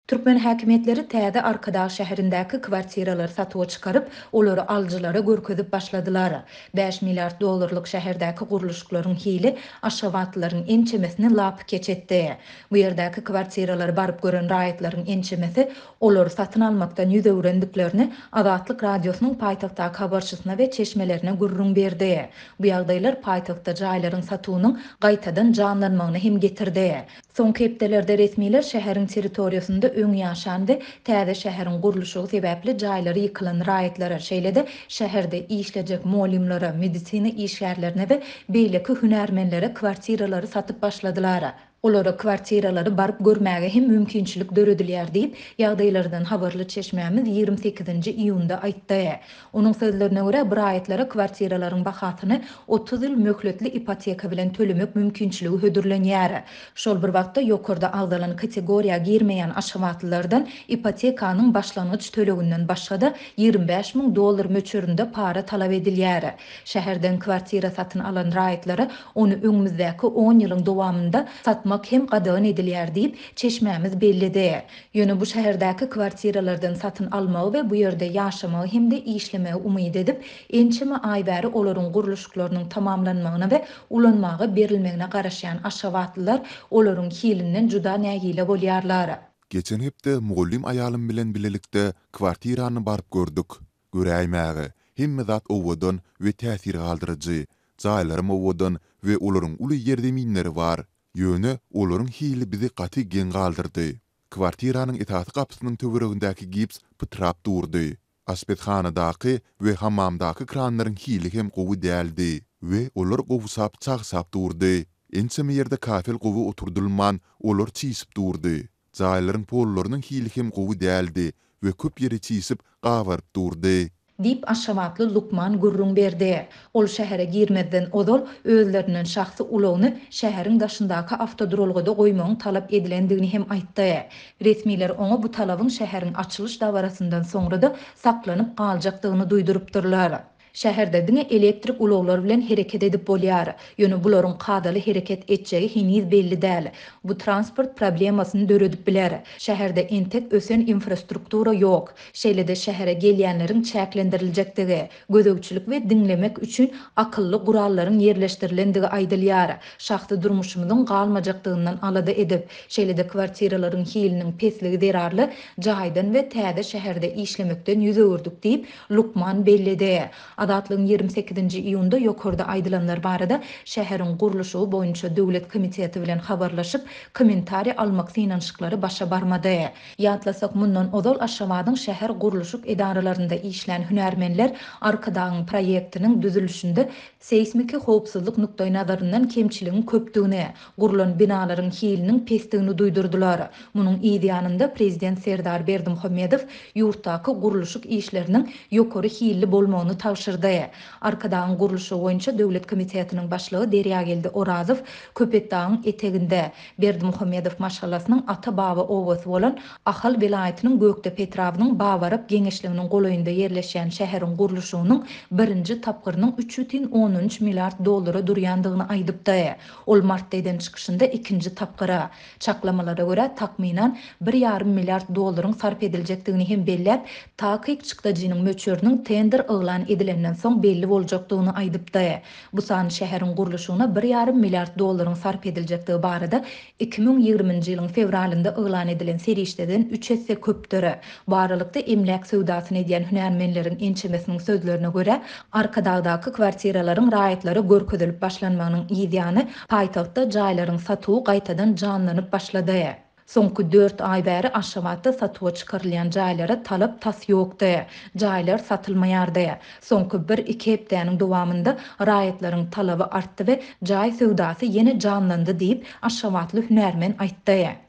Türkmen häkimetleri täze Arkadağ şäherindäki kwartiraları satyga çykaryp, olary aljylara görkezip başladylar. 5 milliard dollarlyk şäherdäki guruluşlaryň hili aşawatlaryň ençemesini lapy keçetdi. Bu ýerdäki kwartiralary baryp gören raýatlaryň ençemesi olary satyn almakdan ýüze öwrendiklerini Azatlyk radiosynyň paýtagtdaky habarçysyna we çeşmelerine gurrun berdi. Bu ýagdaýlar paýtagtda jaýlaryň satywynyň gaýtadan janlanmagyna hem getirdi. Soňky hepdelerde resmiler şäheriň territoriýasynda öň ýaşandy, täze şäheriň guruluşy sebäpli jaýlary ýykylan raýatlara, şeýle-de şäherde işlejek molimlara, medisina işgärlerine we beýleki hünärmenlere kwartiralary satyp başladylar. Olara kwartiralary baryp görmäge hem mümkinçilik döredilýär diýip ýagdaýlardan habarly çeşmämiz 28-nji iýunda aýtdy. Onuň sözlerine görä bir aýatlara kwartiralaryň bahasyny 30 ýyl möhletli ipoteka bilen tölemek mümkinçiligi hödürlenýär. Şol bir wagtda ýokarda agdalan kategoriýa girmeýän aşawatlylardan ipotekanyň başlangyç töleginden başga-da 25 000 dollar möçüründe para talap edilýär. Şäherden kwartira satyn alan raýatlara onu öňümüzdäki 10 ýylyň dowamında satmak hem gadan edilýär diýip çeşmämiz bellidi. Ýöne bu şäherdäki kwartiralardan satyn almagy we bu ýerde ýaşamagy hem de işlemäge umyd edip, ençeme aý bäri olaryň guruluşlarynyň tamamlanmagyna we ulanmagy berilmegine garaşýan aşawatlylar olaryň hilinden juda nägile bolýarlar. Geçen hepde mugallim ayalym bilen bilelikde kwartirany baryp gördük. Göräýmäge hemme zat owadan we täsir galdyrjy. Jaýlarym owadan we olaryň uly ýerdeminleri bar. Ýöne olaryň hili bizi gaty gen galdyrdy. Kwartiranyň etaty gapysynyň töweregindäki gips pytrap durdy. Aspethanadaky we hammamdaky kranlaryň hili hem gowy däldi we olar gowsap çagsap durdy. Ençeme ýerde kafel gowy oturdylman olar çysıp durdy. Jaýlaryň pollarynyň hili hem gowy däldi we köp ýeri çysıp gawaryp durdy. Dip aşawatly Lukman gurrun berdi. Ol şähere girmeden odol özlerinin şahsy ulagyny şäheriň daşyndaky avtodrolgada goýmagyň talap edilendigini hem aýtdy. Resmiler oňa bu talabyň şäheriň açylyş dawarasyndan soňra-da saklanyp galjakdygyny duýdurypdyrlar. Şäherde diňe elektrik ulaglar bilen hereket edip bolýar. Ýöne bularyň kadaly hereket etjegi heniz belli däl. Bu transport problemasyny döredip biler. Şäherde entek ösen infrastruktura ýok. Şeýle-de şähere gelýänleriň çäklendiriljektigi, gözegçilik we diňlemek üçin akylly gurallaryň ýerleşdirilendigi aýdylýar. Şahsy durmuşymyzyň galmajakdygyny alada edip, şeýle-de kwartiralaryň hiliniň pesligi derarly jaýdan we täze şäherde işlemekden ýüze öwrdik diýip Lukman bellidi. Azatlygyň 28-nji iýunda ýokarda aýdylanlar barada şäheriň guruluşy boýunça döwlet komiteti bilen habarlaşyp kommentari almak synanşyklary başa barmady. Ýatlasak mundan odol aşawadyň şäher guruluşyk edaralarynda işlän hünärmenler Arkadagyň proýektiniň düzülüşinde seismiki howpsuzlyk nukdaý nazaryndan kemçiligiň köpdigini, gurulan binalaryň hiliniň pesdigini duýdurdylar. Munyň ýa-da prezident Serdar Berdimuhammedow ýurtdaky guruluşyk işleriniň ýokary hilli bolmagyny tawşyrdy. Arkadagyň guruluşy boýunça döwlet komitetiniň başlygy Derýageldi Orazow Köpetdagyň eteginde Berdimuhammedow maşgallasynyň ata-baba owasy bolan Ahal vilayatynyň Gökdepe etrawynyň bawaryp geňeşliginiň golaýynda ýerleşýän şäheriň guruluşynyň birinji tapgyrynyň 3,13 milliard dollara durýandygyny aýdypdy. Ol martda eden çykyşynda ikinji tapgyra. Çaklamalara görä takminan 1,5 milliard dollaryň sarp ediljekdigini hem belläp, takyk çykdagynyň möçüriniň tender yglan edilenden soň belli boljakdygyny aýdypdy. Bu san şäheriň guruluşyna 1,5 milliard dollaryň sarp ediljekdigi barada 2020-nji ýylyň fevralynda yglan edilen serişdeden 3 hesse köpdür. Baralykda emlak sowdasyny edýän hünärmenleriň ençemesiniň sözlerine görä, Arkadagdaky kwartiralaryň raýatlary görkezilip başlanmagynyň ýygyany paýtagtda jaýlaryň satywy gaýtadan janlanyp başlady. Soňky 4 aý bäri aşawatda satyga çykarylýan jaýlara talap tas ýokdy. Jaýlar satylmaýardy. Soňky 1-2 hepdeniň dowamında raýatlaryň talaby artdy we jaý sowdasy ýene janlandy diýip aşawatly hünärmen aýtdy.